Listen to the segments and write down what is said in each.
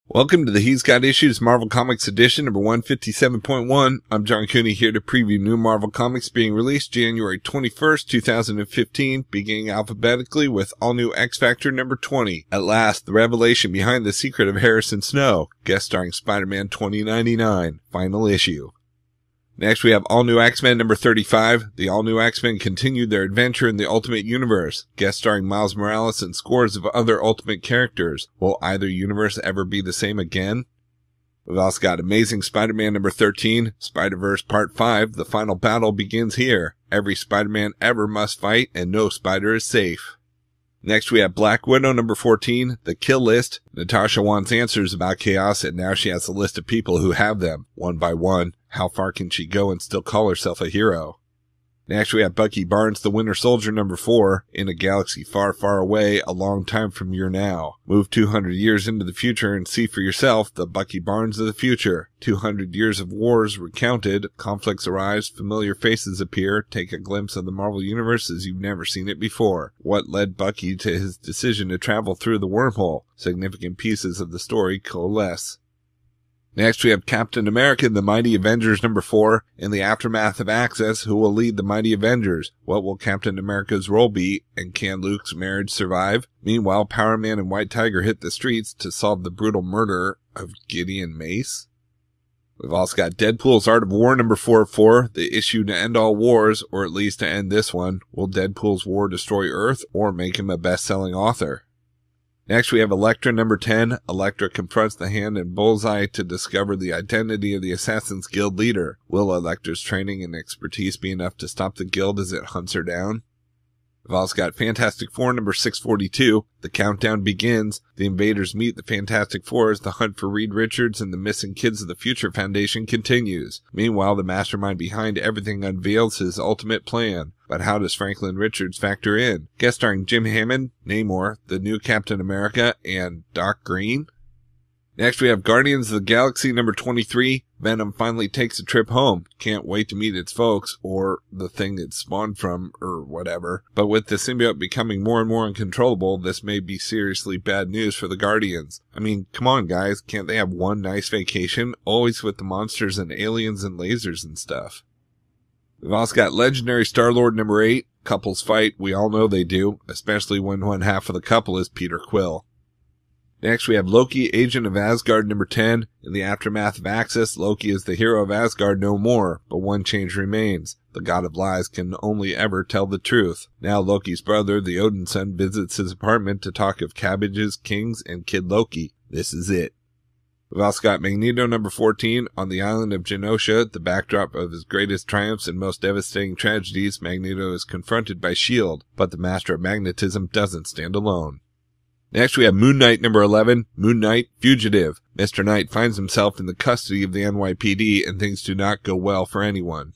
Welcome to the He's Got Issues Marvel Comics edition number 157.1. I'm John Cooney here to preview new Marvel Comics being released January 21st, 2015, beginning alphabetically with all new X Factor number 20. At last, the revelation behind the secret of Harrison Snow, guest starring Spider-Man 2099, final issue. Next, we have All New X-Men number 35. The All New X-Men continued their adventure in the Ultimate Universe, guest starring Miles Morales and scores of other Ultimate characters. Will either universe ever be the same again? We've also got Amazing Spider-Man number 13, Spider-Verse Part 5. The final battle begins here. Every Spider-Man ever must fight, and no spider is safe. Next, we have Black Widow number 14, The Kill List. Natasha wants answers about chaos, and now she has a list of people who have them, one by one. How far can she go and still call herself a hero? Next, we have Bucky Barnes, the Winter Soldier number 4, In a Galaxy Far, Far Away, a long time from here now. Move 200 years into the future and see for yourself the Bucky Barnes of the future. 200 years of wars recounted, conflicts arise, familiar faces appear, take a glimpse of the Marvel Universe as you've never seen it before. What led Bucky to his decision to travel through the wormhole? Significant pieces of the story coalesce. Next, we have Captain America, the Mighty Avengers number 4. In the aftermath of Access, who will lead the Mighty Avengers? What will Captain America's role be? And can Luke's marriage survive? Meanwhile, Power Man and White Tiger hit the streets to solve the brutal murder of Gideon Mace. We've also got Deadpool's Art of War number 404, the issue to end all wars, or at least to end this one. Will Deadpool's war destroy Earth, or make him a best-selling author? Next, we have Elektra number 10. Elektra confronts the Hand and Bullseye to discover the identity of the Assassin's Guild leader. Will Elektra's training and expertise be enough to stop the guild as it hunts her down? We've also got Fantastic Four number 642. The countdown begins. The invaders meet the Fantastic Four as the hunt for Reed Richards and the missing kids of the Future Foundation continues. Meanwhile, the mastermind behind everything unveils his ultimate plan. But how does Franklin Richards factor in? Guest starring Jim Hammond, Namor, the new Captain America, and Doc Green. Next, we have Guardians of the Galaxy number 23. Venom finally takes a trip home. Can't wait to meet its folks, or the thing it spawned from, or whatever. But with the symbiote becoming more and more uncontrollable, this may be seriously bad news for the Guardians. I mean, come on guys, can't they have one nice vacation? Always with the monsters and aliens and lasers and stuff. We've also got Legendary Star-Lord number 8. Couples fight, we all know they do, especially when one half of the couple is Peter Quill. Next, we have Loki, Agent of Asgard number 10. In the aftermath of Access, Loki is the hero of Asgard no more, but one change remains. The god of lies can only ever tell the truth. Now Loki's brother, the Odin son, visits his apartment to talk of cabbages, kings, and Kid Loki. This is it. We've also got Magneto number 14. On the island of Genosha, the backdrop of his greatest triumphs and most devastating tragedies, Magneto is confronted by S.H.I.E.L.D., but the master of magnetism doesn't stand alone. Next, we have Moon Knight number 11, Moon Knight, Fugitive. Mr. Knight finds himself in the custody of the NYPD, and things do not go well for anyone.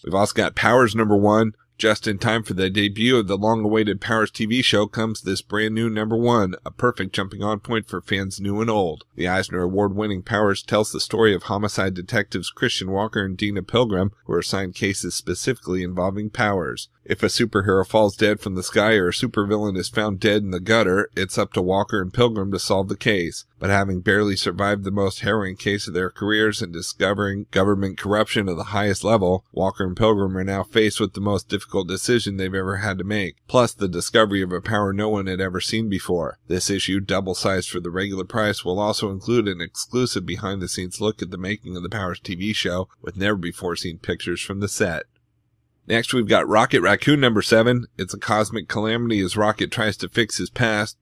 We've also got Powers number 1. Just in time for the debut of the long-awaited Powers TV show comes this brand new number 1, a perfect jumping-on point for fans new and old. The Eisner Award-winning Powers tells the story of homicide detectives Christian Walker and Dina Pilgrim, who are assigned cases specifically involving Powers. If a superhero falls dead from the sky or a supervillain is found dead in the gutter, it's up to Walker and Pilgrim to solve the case. But having barely survived the most harrowing case of their careers and discovering government corruption at the highest level, Walker and Pilgrim are now faced with the most difficult decision they've ever had to make, plus the discovery of a power no one had ever seen before. This issue, double-sized for the regular price, will also include an exclusive behind-the-scenes look at the making of the Powers TV show, with never-before-seen pictures from the set. Next, we've got Rocket Raccoon number 7. It's a cosmic calamity as Rocket tries to fix his past,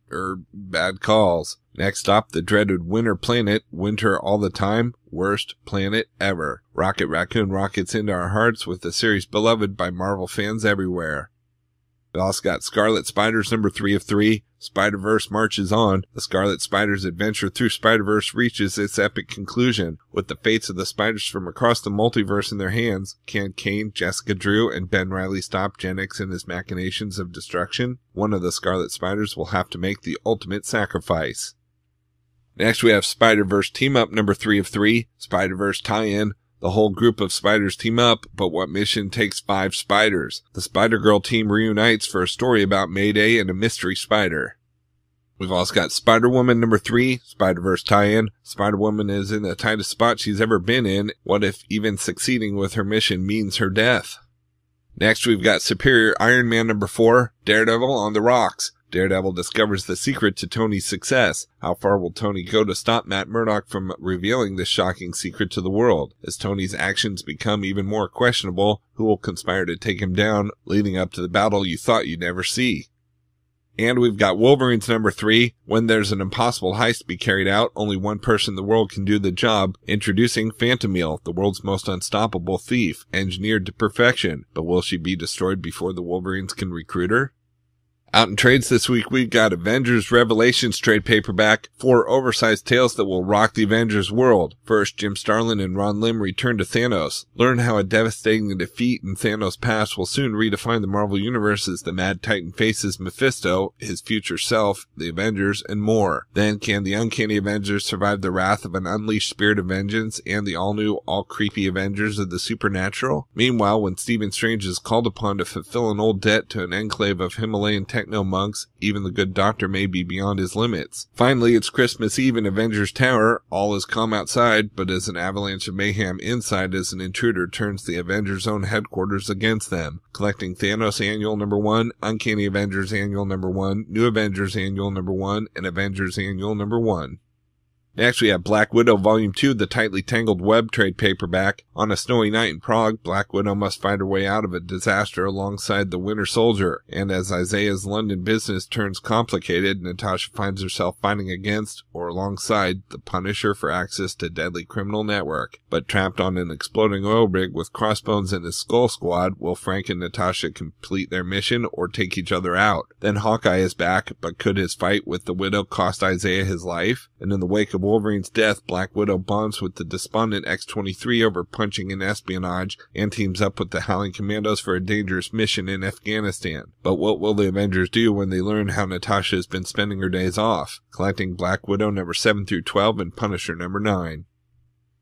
bad calls. Next up, the dreaded Winter Planet, winter all the time, worst planet ever. Rocket Raccoon rockets into our hearts with the series beloved by Marvel fans everywhere. We also got Scarlet Spiders number 3 of 3. Spider-Verse marches on. The Scarlet Spiders' adventure through Spider-Verse reaches its epic conclusion. With the fates of the spiders from across the multiverse in their hands, can Kane, Jessica Drew, and Ben Reilly stop Gen X in his machinations of destruction? One of the Scarlet Spiders will have to make the ultimate sacrifice. Next, we have Spider-Verse Team-Up number 3 of 3. Spider-Verse tie-in. The whole group of spiders team up, but what mission takes 5 spiders? The Spider-Girl team reunites for a story about Mayday and a mystery spider. We've also got Spider-Woman number 3, Spider-Verse tie-in. Spider-Woman is in the tightest spot she's ever been in. What if even succeeding with her mission means her death? Next, we've got Superior Iron Man number 4, Daredevil on the rocks. Daredevil discovers the secret to Tony's success. How far will Tony go to stop Matt Murdock from revealing this shocking secret to the world? As Tony's actions become even more questionable, who will conspire to take him down, leading up to the battle you thought you'd never see? And we've got Wolverines number 3. When there's an impossible heist to be carried out, only one person in the world can do the job. Introducing Phantomile, the world's most unstoppable thief, engineered to perfection. But will she be destroyed before the Wolverines can recruit her? Out in trades this week, we've got Avengers Revelations trade paperback, 4 oversized tales that will rock the Avengers world. First, Jim Starlin and Ron Lim return to Thanos. Learn how a devastating defeat in Thanos' past will soon redefine the Marvel Universe as the Mad Titan faces Mephisto, his future self, the Avengers, and more. Then, can the Uncanny Avengers survive the wrath of an unleashed spirit of vengeance and the all-new, all-creepy Avengers of the supernatural? Meanwhile, when Stephen Strange is called upon to fulfill an old debt to an enclave of Himalayan techno-monks, even the good doctor may be beyond his limits. Finally, it's Christmas Eve in Avengers Tower. All is calm outside, but as an avalanche of mayhem inside as an intruder turns the Avengers' own headquarters against them. Collecting Thanos Annual number 1, Uncanny Avengers Annual number 1, New Avengers Annual number 1, and Avengers Annual number 1. Next, we have Black Widow Volume 2, the tightly tangled web trade paperback. On a snowy night in Prague, Black Widow must find her way out of a disaster alongside the Winter Soldier. And as Isaiah's London business turns complicated, Natasha finds herself fighting against, or alongside, the Punisher for access to deadly criminal network. But trapped on an exploding oil rig with Crossbones and his Skull Squad, will Frank and Natasha complete their mission or take each other out? Then Hawkeye is back, but could his fight with the Widow cost Isaiah his life? And in the wake of Wolverine's death, Black Widow bonds with the despondent X-23 over punching and espionage, and teams up with the Howling Commandos for a dangerous mission in Afghanistan. But what will the Avengers do when they learn how Natasha has been spending her days off? Collecting Black Widow number 7 through 12 and Punisher number 9.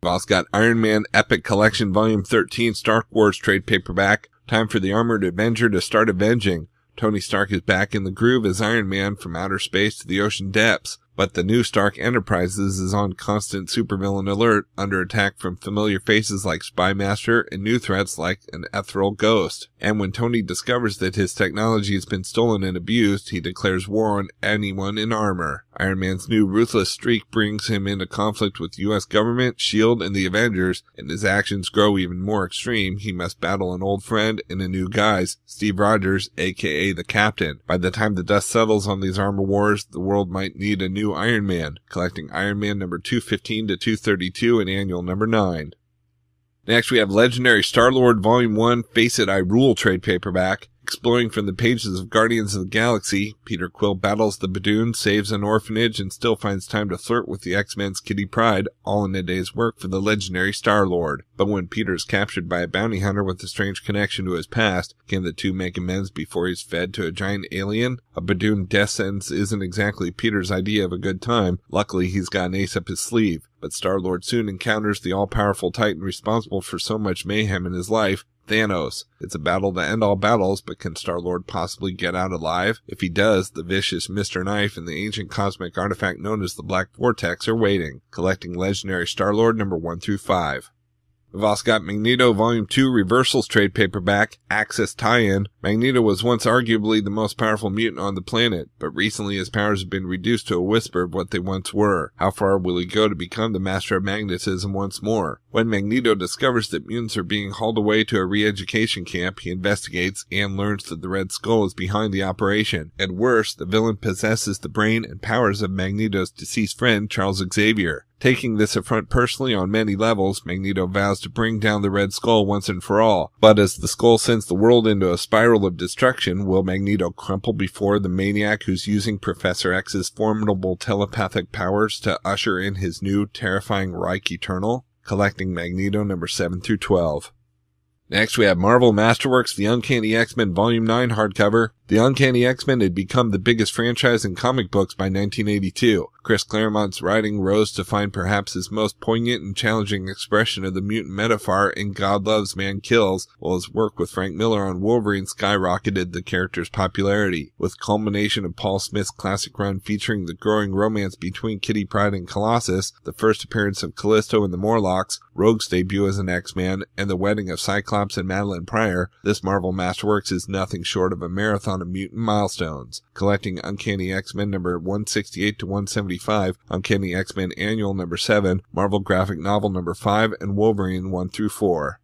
We've also got Iron Man Epic Collection Volume 13 Stark Wars trade paperback. Time for the Armored Avenger to start avenging. Tony Stark is back in the groove as Iron Man from outer space to the ocean depths. But the new Stark Enterprises is on constant supervillain alert, under attack from familiar faces like Spymaster and new threats like an ethereal ghost. And when Tony discovers that his technology has been stolen and abused, he declares war on anyone in armor. Iron Man's new ruthless streak brings him into conflict with the U.S. government, S.H.I.E.L.D., and the Avengers, and his actions grow even more extreme. He must battle an old friend and a new guise, Steve Rogers, aka the Captain. By the time the dust settles on these armor wars, the world might need a new Iron Man. Collecting Iron Man number 215 to 232 and Annual number 9. Next, we have Legendary Star-Lord Volume 1 Face It, I Rule trade paperback. Exploring from the pages of Guardians of the Galaxy, Peter Quill battles the Badoon, saves an orphanage, and still finds time to flirt with the X-Men's Kitty Pryde, all in a day's work for the legendary Star-Lord. But when Peter is captured by a bounty hunter with a strange connection to his past, can the two make amends before he's fed to a giant alien? A Badoon death sentence isn't exactly Peter's idea of a good time. Luckily, he's got an ace up his sleeve. But Star-Lord soon encounters the all-powerful Titan responsible for so much mayhem in his life, Thanos. It's a battle to end all battles, but can Star-Lord possibly get out alive? If he does, the vicious Mr. Knife and the ancient cosmic artifact known as the Black Vortex are waiting. Collecting Legendary Star-Lord number 1 through 5. We've also got Magneto Volume 2 Reversals trade paperback, Access tie-in. Magneto was once arguably the most powerful mutant on the planet, but recently his powers have been reduced to a whisper of what they once were. How far will he go to become the master of magnetism once more? When Magneto discovers that mutants are being hauled away to a re-education camp, he investigates and learns that the Red Skull is behind the operation. At worst, the villain possesses the brain and powers of Magneto's deceased friend, Charles Xavier. Taking this affront personally on many levels, Magneto vows to bring down the Red Skull once and for all. But as the Skull sends the world into a spiral of destruction, will Magneto crumple before the maniac who's using Professor X's formidable telepathic powers to usher in his new terrifying Reich Eternal? Collecting Magneto number 7 through 12. Next, we have Marvel Masterworks The Uncanny X-Men Volume 9 hardcover. The Uncanny X-Men had become the biggest franchise in comic books by 1982. Chris Claremont's writing rose to find perhaps his most poignant and challenging expression of the mutant metaphor in God Loves, Man Kills, while his work with Frank Miller on Wolverine skyrocketed the character's popularity, with culmination of Paul Smith's classic run featuring the growing romance between Kitty Pryde and Colossus, the first appearance of Callisto and the Morlocks, Rogue's debut as an X-Man, and the wedding of Cyclops and Madeline Pryor. This Marvel Masterworks is nothing short of a marathon of mutant milestones, collecting Uncanny X-Men number 168 to 175, Uncanny X-Men Annual number 7, Marvel Graphic Novel number 5, and Wolverine 1 through 4.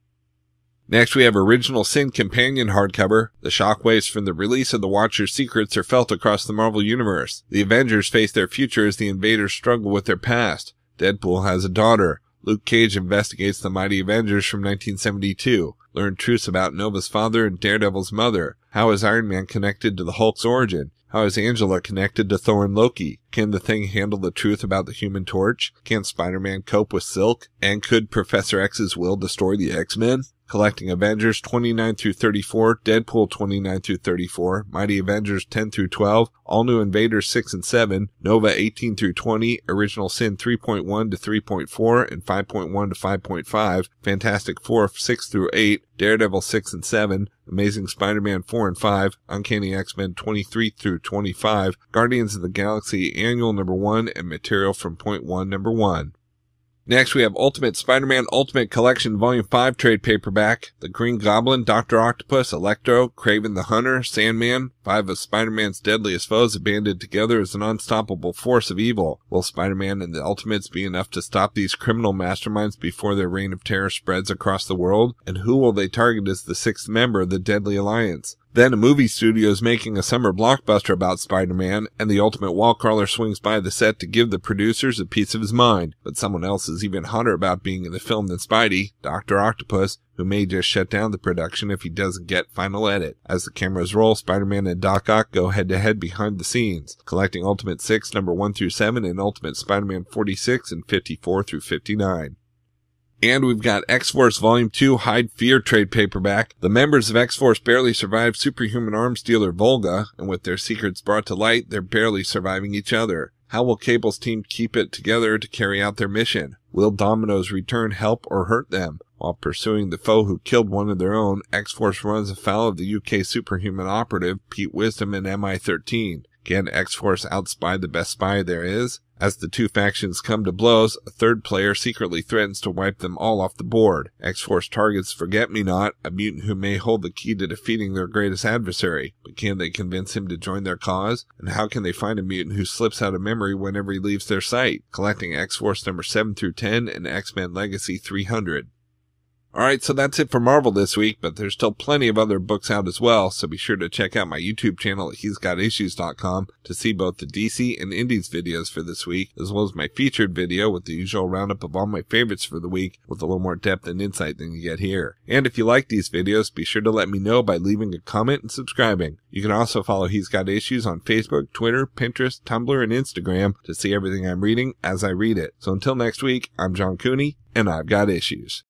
Next, we have Original Sin Companion hardcover. The shockwaves from the release of the Watcher's secrets are felt across the Marvel Universe. The Avengers face their future as the invaders struggle with their past. Deadpool has a daughter. Luke Cage investigates the Mighty Avengers from 1972. Learn truths about Nova's father and Daredevil's mother. How is Iron Man connected to the Hulk's origin? How is Angela connected to Thor and Loki? Can the Thing handle the truth about the Human Torch? Can Spider-Man cope with Silk? And could Professor X's will destroy the X-Men? Collecting Avengers 29 through 34, Deadpool 29 through 34, Mighty Avengers 10 through 12, All New Invaders 6 and 7, Nova 18 through 20, Original Sin 3.1 to 3.4 and 5.1 to 5.5, Fantastic Four 6 through 8, Daredevil 6 and 7, Amazing Spider-Man 4 and 5, Uncanny X-Men 23 through 25, Guardians of the Galaxy Annual number 1, and material from Point 1 number 1. Next, we have Ultimate Spider-Man Ultimate Collection Volume 5 trade paperback. The Green Goblin, Dr. Octopus, Elektra, Kraven the Hunter, Sandman, 5 of Spider-Man's deadliest foes have banded together as an unstoppable force of evil. Will Spider-Man and the Ultimates be enough to stop these criminal masterminds before their reign of terror spreads across the world? And who will they target as the 6th member of the Deadly Alliance? Then a movie studio is making a summer blockbuster about Spider-Man, and the Ultimate Wallcrawler swings by the set to give the producers a piece of his mind. But someone else is even hotter about being in the film than Spidey, Dr. Octopus, who may just shut down the production if he doesn't get final edit. As the cameras roll, Spider-Man and Doc Ock go head-to-head behind the scenes, collecting Ultimate 6 number 1 through 7 and Ultimate Spider-Man 46 and 54 through 59. And we've got X-Force Volume 2 Hide Fear trade paperback. The members of X-Force barely survived superhuman arms dealer Volga, and with their secrets brought to light, they're barely surviving each other. How will Cable's team keep it together to carry out their mission? Will Domino's return help or hurt them? While pursuing the foe who killed one of their own, X-Force runs afoul of the UK superhuman operative Pete Wisdom and MI-13. Can X-Force outspy the best spy there is? As the two factions come to blows, a third player secretly threatens to wipe them all off the board. X-Force targets Forget-Me-Not, a mutant who may hold the key to defeating their greatest adversary. But can they convince him to join their cause? And how can they find a mutant who slips out of memory whenever he leaves their sight? Collecting X-Force number 7 through 10 and X-Men Legacy 300. Alright, so that's it for Marvel this week, but there's still plenty of other books out as well, so be sure to check out my YouTube channel at he'sgotissues.com to see both the DC and Indies videos for this week, as well as my featured video with the usual roundup of all my favorites for the week, with a little more depth and insight than you get here. And if you like these videos, be sure to let me know by leaving a comment and subscribing. You can also follow He's Got Issues on Facebook, Twitter, Pinterest, Tumblr, and Instagram to see everything I'm reading as I read it. So until next week, I'm John Cooney, and I've got issues.